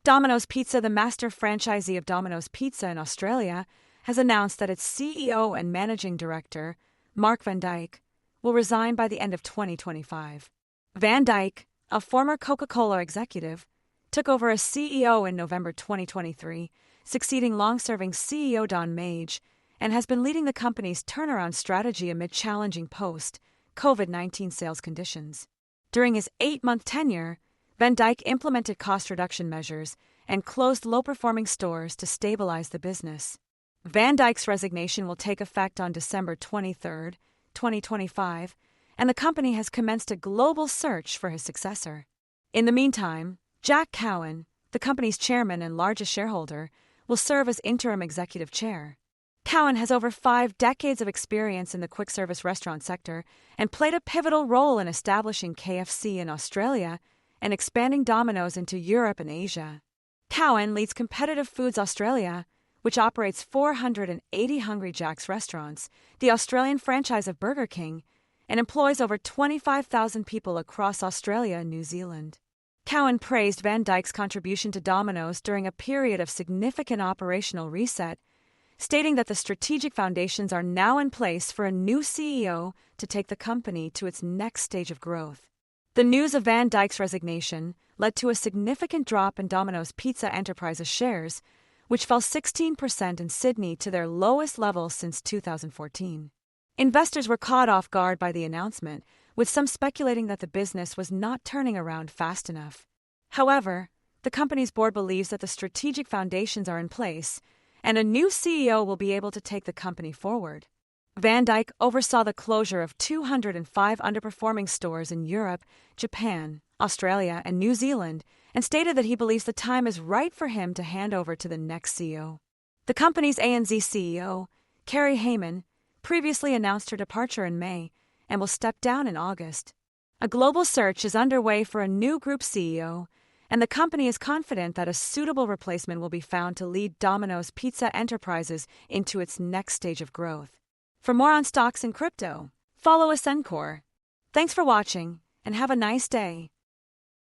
Domino's Pizza, the master franchisee of Domino's Pizza in Australia, has announced that its CEO and managing director, Mark van Dijk, will resign by the end of 2025. Van Dijk, a former Coca-Cola executive, took over as CEO in November 2023, succeeding long-serving CEO Don Mage, and has been leading the company's turnaround strategy amid challenging post-COVID-19 sales conditions. During his 8-month tenure, Van Dijk implemented cost reduction measures and closed low-performing stores to stabilize the business. Van Dijk's resignation will take effect on December 23, 2025, and the company has commenced a global search for his successor. In the meantime, Jack Cowan, the company's chairman and largest shareholder, will serve as interim executive chair. Cowan has over 5 decades of experience in the quick-service restaurant sector and played a pivotal role in establishing KFC in Australia and expanding Domino's into Europe and Asia. Cowan leads Competitive Foods Australia, which operates 480 Hungry Jack's restaurants, the Australian franchise of Burger King, and employs over 25,000 people across Australia and New Zealand. Cowan praised Van Dijk's contribution to Domino's during a period of significant operational reset, stating that the strategic foundations are now in place for a new CEO to take the company to its next stage of growth. The news of Van Dijk's resignation led to a significant drop in Domino's Pizza Enterprises shares, which fell 16% in Sydney to their lowest level since 2014. Investors were caught off guard by the announcement, with some speculating that the business was not turning around fast enough. However, the company's board believes that the strategic foundations are in place, and a new CEO will be able to take the company forward. Van Dijk oversaw the closure of 205 underperforming stores in Europe, Japan, Australia, and New Zealand, and stated that he believes the time is right for him to hand over to the next CEO. The company's ANZ CEO, Carrie Hayman, previously announced her departure in May and will step down in August. A global search is underway for a new group CEO, and the company is confident that a suitable replacement will be found to lead Domino's Pizza Enterprises into its next stage of growth. For more on stocks and crypto, follow Ascencore. Thanks for watching, and have a nice day.